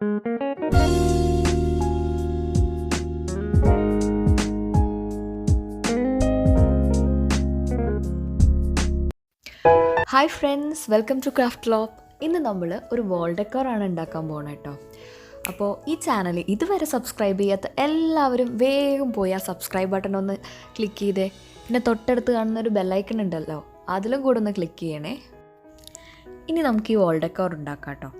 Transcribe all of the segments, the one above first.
Hi friends, welcome to craft loop. ഇന്ന് നമ്മൾ ഒരു വാൾ ഡെക്കോറാണ് ഉണ്ടാക്കാൻ പോകുന്നത് കേട്ടോ. അപ്പോൾ ഈ ചാനൽ ഇതുവരെ സബ്സ്ക്രൈബ് ചെയ്യാത്ത എല്ലാവരും വേഗം പോയി ആ സബ്സ്ക്രൈബ് ബട്ടൺ ഒന്ന് ക്ലിക്ക് ചെയ്തേ. പിന്നെ തൊട്ടടുത്ത് കാണുന്ന ഒരു ബെല്ലൈക്കൺ ഉണ്ടല്ലോ, അതിലും കൂടെ ഒന്ന് ക്ലിക്ക് ചെയ്യണേ. ഇനി നമുക്ക് ഈ വാൾ ഡെക്കോർ ഉണ്ടാക്കാം കേട്ടോ.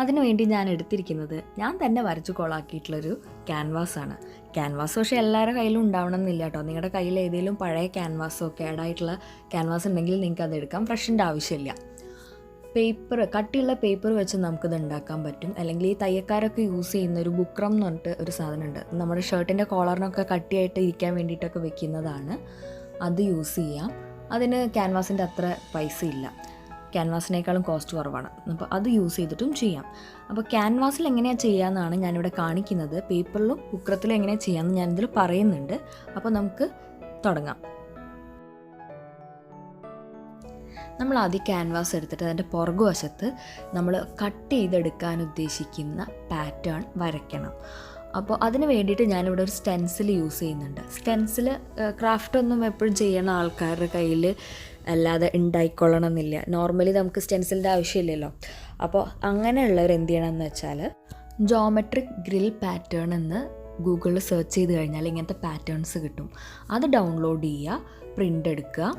അതിനുവേണ്ടി ഞാൻ എടുത്തിരിക്കുന്നത് ഞാൻ തന്നെ വരച്ച് കൊളാക്കിയിട്ടുള്ളൊരു ക്യാൻവാസാണ്. ക്യാൻവാസ് പക്ഷേ എല്ലാവരുടെ കയ്യിലും ഉണ്ടാവണം എന്നില്ല കേട്ടോ. നിങ്ങളുടെ കയ്യിൽ ഏതെങ്കിലും പഴയ ക്യാൻവാസോ കേടായിട്ടുള്ള ക്യാൻവാസ് ഉണ്ടെങ്കിൽ നിങ്ങൾക്ക് അത് എടുക്കാം. ഫ്രഷിൻ്റെ ആവശ്യമില്ല. പേപ്പർ, കട്ടിയുള്ള പേപ്പർ വെച്ച് നമുക്കിത് ഉണ്ടാക്കാൻ പറ്റും. അല്ലെങ്കിൽ ഈ തയ്യക്കാരൊക്കെ യൂസ് ചെയ്യുന്ന ഒരു ബുക്രം എന്ന് പറഞ്ഞിട്ട് ഒരു സാധനമുണ്ട്. നമ്മുടെ ഷർട്ടിൻ്റെ കോളറിനൊക്കെ കട്ടിയായിട്ട് ഇരിക്കാൻ വേണ്ടിയിട്ടൊക്കെ വെക്കുന്നതാണ്. അത് യൂസ് ചെയ്യാം. അതിന് ക്യാൻവാസിൻ്റെ അത്ര പൈസ ഇല്ല, ക്യാൻവാസിനേക്കാളും കോസ്റ്റ് കുറവാണ്. അപ്പോൾ അത് യൂസ് ചെയ്തിട്ടും ചെയ്യാം. അപ്പോൾ ക്യാൻവാസിൽ എങ്ങനെയാണ് ചെയ്യാമെന്നാണ് ഞാനിവിടെ കാണിക്കുന്നത്. പേപ്പറിലും ബുക്രത്തിലും എങ്ങനെയാണ് ചെയ്യാമെന്ന് ഞാനിതിൽ പറയുന്നുണ്ട്. അപ്പോൾ നമുക്ക് തുടങ്ങാം. നമ്മൾ ആദ്യം ക്യാൻവാസ് എടുത്തിട്ട് അതിൻ്റെ പുറകുവശത്ത് നമ്മൾ കട്ട് ചെയ്തെടുക്കാൻ ഉദ്ദേശിക്കുന്ന പാറ്റേൺ വരയ്ക്കണം. അപ്പോൾ അതിന് വേണ്ടിയിട്ട് ഞാനിവിടെ ഒരു സ്റ്റെൻസിൽ യൂസ് ചെയ്യുന്നുണ്ട്. സ്റ്റെൻസിൽ ക്രാഫ്റ്റൊന്നും എപ്പോഴും ചെയ്യുന്ന ആൾക്കാരുടെ കയ്യിൽ അല്ലാതെ ഉണ്ടായിക്കൊള്ളണം എന്നില്ല. നോർമലി നമുക്ക് സ്റ്റെൻസിലിൻ്റെ ആവശ്യമില്ലല്ലോ. അപ്പോൾ അങ്ങനെയുള്ളവർ എന്ത് ചെയ്യണമെന്ന് വെച്ചാൽ ജോമെട്രിക് ഗ്രിൽ പാറ്റേൺ എന്ന് ഗൂഗിളിൽ സെർച്ച് ചെയ്ത് കഴിഞ്ഞാൽ ഇങ്ങനത്തെ പാറ്റേൺസ് കിട്ടും. അത് ഡൗൺലോഡ് ചെയ്യുക, പ്രിൻ്റ് എടുക്കുക,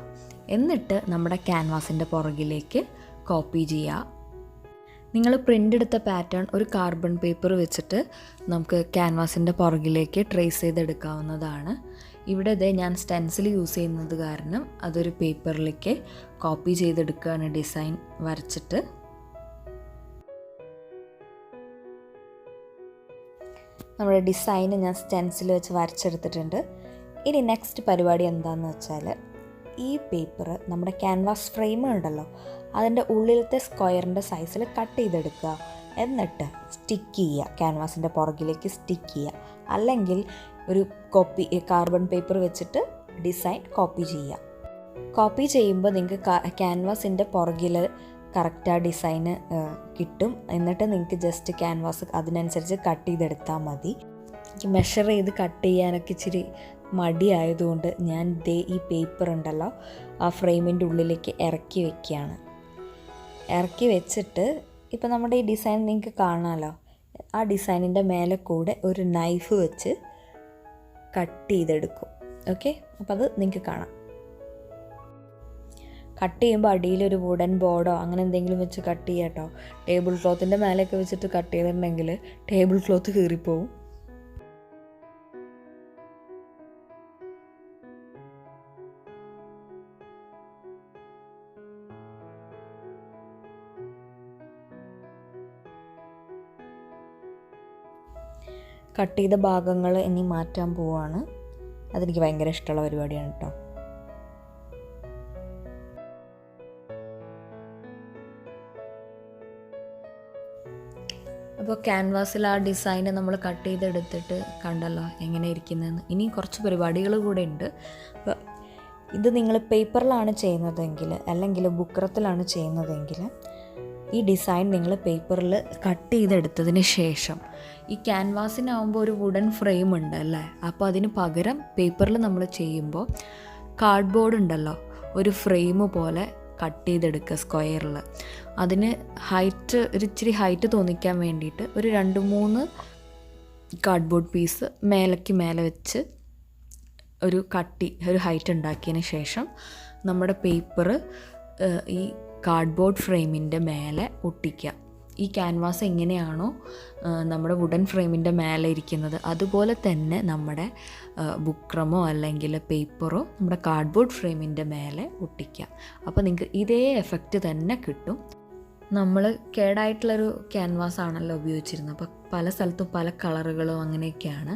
എന്നിട്ട് നമ്മുടെ ക്യാൻവാസിൻ്റെ പുറകിലേക്ക് കോപ്പി ചെയ്യുക. നിങ്ങൾ പ്രിൻ്റ് എടുത്ത പാറ്റേൺ ഒരു കാർബൺ പേപ്പർ വെച്ചിട്ട് നമുക്ക് ക്യാൻവാസിൻ്റെ പുറകിലേക്ക് ട്രേസ് ചെയ്തെടുക്കാവുന്നതാണ്. ഇവിടെ ഞാൻ സ്റ്റെൻസിൽ യൂസ് ചെയ്യുന്നത് കാരണം അതൊരു പേപ്പറിലേക്ക് കോപ്പി ചെയ്തെടുക്കുകയാണ്, ഡിസൈൻ വരച്ചിട്ട്. നമ്മുടെ ഡിസൈന് ഞാൻ സ്റ്റെൻസിൽ വെച്ച് വരച്ചെടുത്തിട്ടുണ്ട്. ഇനി നെക്സ്റ്റ് പരിപാടി എന്താണെന്ന് വെച്ചാൽ ഈ പേപ്പർ നമ്മുടെ ക്യാൻവാസ് ഫ്രെയിം ഉണ്ടല്ലോ, അതിൻ്റെ ഉള്ളിലത്തെ സ്ക്വയറിൻ്റെ സൈസിൽ കട്ട് ചെയ്തെടുക്കുക. എന്നിട്ട് സ്റ്റിക്ക് ചെയ്യുക, ക്യാൻവാസിൻ്റെ പുറകിലേക്ക് സ്റ്റിക്ക് ചെയ്യുക. അല്ലെങ്കിൽ ഒരു കാർബൺ പേപ്പർ വെച്ചിട്ട് ഡിസൈൻ കോപ്പി ചെയ്യുക. കോപ്പി ചെയ്യുമ്പോൾ നിങ്ങൾക്ക് ക്യാൻവാസിൻ്റെ പുറകിൽ കറക്റ്റ് ആ ഡിസൈന് കിട്ടും. എന്നിട്ട് നിങ്ങൾക്ക് ജസ്റ്റ് ക്യാൻവാസ് അതിനനുസരിച്ച് കട്ട് ചെയ്തെടുത്താൽ മതി. എനിക്ക് മെഷർ ചെയ്ത് കട്ട് ചെയ്യാനൊക്കെ ഇച്ചിരി മടിയായതുകൊണ്ട് ഞാൻ ഈ പേപ്പർ ഉണ്ടല്ലോ ആ ഫ്രെയിമിൻ്റെ ഉള്ളിലേക്ക് ഇറക്കി വെക്കുകയാണ്. ഇറക്കി വെച്ചിട്ട് ഇപ്പോൾ നമ്മുടെ ഈ ഡിസൈൻ നിങ്ങൾക്ക് കാണാമല്ലോ, ആ ഡിസൈനിൻ്റെ മേലെ കൂടെ ഒരു നൈഫ് വെച്ച് കട്ട് ചെയ്തെടുക്കും. ഓക്കെ, അപ്പോൾ അത് നിങ്ങൾക്ക് കാണാം. കട്ട് ചെയ്യുമ്പോൾ അടിയിലൊരു വുഡൻ ബോർഡോ അങ്ങനെ എന്തെങ്കിലും വെച്ച് കട്ട് ചെയ്യാം കേട്ടോ. ടേബിൾ ക്ലോത്തിൻ്റെ മേലെയൊക്കെ വെച്ചിട്ട് കട്ട് ചെയ്തിട്ടുണ്ടെങ്കിൽ ടേബിൾ ക്ലോത്ത് കീറിപ്പോവും. കട്ട് ചെയ്ത ഭാഗങ്ങൾ ഇനി മാറ്റാൻ പോവാണ്. അതെനിക്ക് ഭയങ്കര ഇഷ്ടമുള്ള പരിപാടിയാണ് കേട്ടോ. അപ്പോൾ ക്യാൻവാസിൽ ആ ഡിസൈന് നമ്മൾ കട്ട് ചെയ്തെടുത്തിട്ട് കണ്ടല്ലോ എങ്ങനെ ഇരിക്കുന്നതെന്ന്. ഇനി കുറച്ച് പരിപാടികൾ കൂടെ ഉണ്ട്. അപ്പോൾ ഇത് നിങ്ങൾ പേപ്പറിലാണ് ചെയ്യുന്നതെങ്കിൽ അല്ലെങ്കിൽ ബുക്രത്തിലാണ് ചെയ്യുന്നതെങ്കിൽ ഈ ഡിസൈൻ നിങ്ങൾ പേപ്പറിൽ കട്ട് ചെയ്തെടുത്തതിന് ശേഷം ഈ ക്യാൻവാസിനാവുമ്പോൾ ഒരു വുഡൻ ഫ്രെയിം ഉണ്ട് അല്ലേ, അപ്പോൾ അതിന് പകരം പേപ്പറിൽ നമ്മൾ ചെയ്യുമ്പോൾ കാർഡ്ബോർഡ് ഉണ്ടല്ലോ, ഒരു ഫ്രെയിം പോലെ കട്ട് ചെയ്തെടുക്കുക സ്ക്വയറിൽ. അതിന് ഇച്ചിരി ഹൈറ്റ് തോന്നിക്കാൻ വേണ്ടിയിട്ട് ഒരു 2-3 കാർഡ്ബോർഡ് പീസ് മേലെ വെച്ച് ഒരു ഹൈറ്റ് ഉണ്ടാക്കിയതിന് ശേഷം നമ്മുടെ പേപ്പർ ഈ കാർഡ്ബോർഡ് ഫ്രെയിമിൻ്റെ മേലെ ഒട്ടിക്കുക. ഈ ക്യാൻവാസ് എങ്ങനെയാണോ നമ്മുടെ വുഡൻ ഫ്രെയിമിൻ്റെ മേലെ ഇരിക്കുന്നത് അതുപോലെ തന്നെ നമ്മുടെ ബുക്രമോ അല്ലെങ്കിൽ പേപ്പറോ നമ്മുടെ കാർഡ്ബോർഡ് ഫ്രെയിമിൻ്റെ മേലെ ഒട്ടിക്കുക. അപ്പോൾ നിങ്ങൾക്ക് ഇതേ എഫക്റ്റ് തന്നെ കിട്ടും. നമ്മൾ കേടായിട്ടുള്ളൊരു ക്യാൻവാസ് ആണല്ലോ ഉപയോഗിച്ചിരുന്നത്. അപ്പോൾ പല സ്ഥലത്തും പല കളറുകളും അങ്ങനെയൊക്കെയാണ്.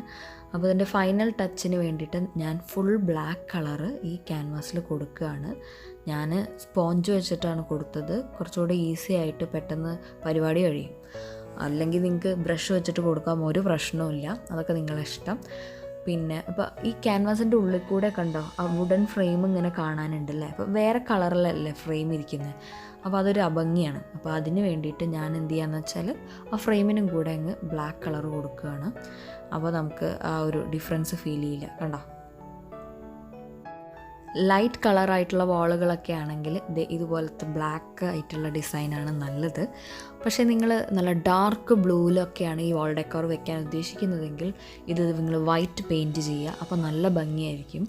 അപ്പോൾ അതിൻ്റെ ഫൈനൽ ടച്ചിന് വേണ്ടിയിട്ട് ഞാൻ ഫുൾ ബ്ലാക്ക് കളറ് ഈ ക്യാൻവാസിൽ കൊടുക്കുകയാണ്. ഞാൻ സ്പോഞ്ച് വെച്ചിട്ടാണ് കൊടുത്തത്. കുറച്ചുകൂടെ ഈസി ആയിട്ട് പെട്ടെന്ന് പരിപാടി കഴിയും. അല്ലെങ്കിൽ നിങ്ങൾക്ക് ബ്രഷ് വെച്ചിട്ട് കൊടുക്കാം, ഒരു പ്രശ്നവുമില്ല. അതൊക്കെ നിങ്ങളുടെ ഇഷ്ടം. പിന്നെ അപ്പോൾ ഈ ക്യാൻവാസിൻ്റെ ഉള്ളിൽ കൂടെ കണ്ടോ ആ വുഡൻ ഫ്രെയിം ഇങ്ങനെ കാണാനുണ്ടല്ലേ. അപ്പോൾ വേറെ കളറിലല്ലേ ഫ്രെയിം ഇരിക്കുന്നത്, അപ്പോൾ അതൊരു അഭംഗിയാണ്. അപ്പോൾ അതിന് വേണ്ടിയിട്ട് ഞാൻ എന്ത് ചെയ്യാന്ന് വെച്ചാൽ ആ ഫ്രെയിമിനും കൂടെ അങ്ങ് ബ്ലാക്ക് കളർ കൊടുക്കുകയാണ്. അപ്പോൾ നമുക്ക് ആ ഒരു ഡിഫറൻസ് ഫീൽ ചെയ്യില്ല. കണ്ടോ, ലൈറ്റ് കളറായിട്ടുള്ള വാളുകളൊക്കെ ആണെങ്കിൽ ഇതുപോലത്തെ ബ്ലാക്ക് ആയിട്ടുള്ള ഡിസൈനാണ് നല്ലത്. പക്ഷേ നിങ്ങൾ നല്ല ഡാർക്ക് ബ്ലൂവിലൊക്കെയാണ് ഈ വാൾ ഡെക്കോർ വെക്കാൻ ഉദ്ദേശിക്കുന്നതെങ്കിൽ ഇത് നിങ്ങൾ വൈറ്റ് പെയിൻറ്റ് ചെയ്യുക. അപ്പോൾ നല്ല ഭംഗിയായിരിക്കും.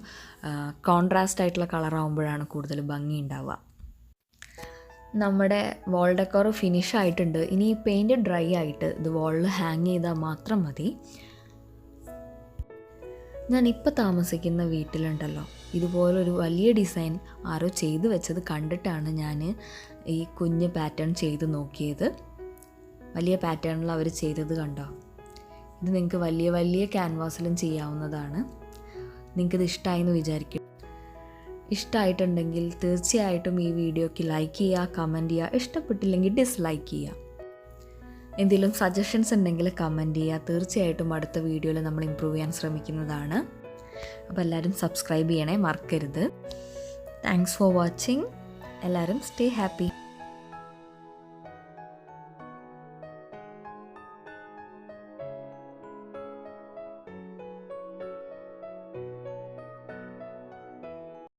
കോൺട്രാസ്റ്റ് ആയിട്ടുള്ള കളറാകുമ്പോഴാണ് കൂടുതൽ ഭംഗി ഉണ്ടാവുക. നമ്മുടെ വാൾ ഡെക്കോർ ഫിനിഷ് ആയിട്ടുണ്ട്. ഇനി ഈ പെയിൻറ്റ് ഡ്രൈ ആയിട്ട് ഇത് വാളിൽ ഹാങ് ചെയ്താൽ മാത്രം മതി. ഞാനിപ്പോൾ താമസിക്കുന്ന വീട്ടിലുണ്ടല്ലോ, ഇതുപോലൊരു വലിയ ഡിസൈൻ ആരോ ചെയ്തു വെച്ചത് കണ്ടിട്ടാണ് ഞാൻ ഈ കുഞ്ഞ് പാറ്റേൺ ചെയ്ത് നോക്കിയത്. വലിയ പാറ്റേണിൽ അവർ ചെയ്തത് കണ്ടോ. ഇത് നിങ്ങൾക്ക് വലിയ വലിയ ക്യാൻവാസിലും ചെയ്യാവുന്നതാണ്. നിങ്ങൾക്കിത് ഇഷ്ടമായി എന്ന് വിചാരിക്കും. ഇഷ്ടമായിട്ടുണ്ടെങ്കിൽ തീർച്ചയായിട്ടും ഈ വീഡിയോയ്ക്ക് ലൈക്ക് ചെയ്യുക, കമൻറ്റ് ചെയ്യുക. ഇഷ്ടപ്പെട്ടില്ലെങ്കിൽ ഡിസ്ലൈക്ക് ചെയ്യുക. എന്തെങ്കിലും സജഷൻസ് ഉണ്ടെങ്കിൽ കമൻറ്റ് ചെയ്യുക. തീർച്ചയായിട്ടും അടുത്ത വീഡിയോയിൽ നമ്മൾ ഇമ്പ്രൂവ് ചെയ്യാൻ ശ്രമിക്കുന്നതാണ്. അപ്പോൾ എല്ലാവരും സബ്സ്ക്രൈബ് ചെയ്യണേ, മറക്കരുത്. Thanks for watching. എല്ലാവരും സ്റ്റേ ഹാപ്പി.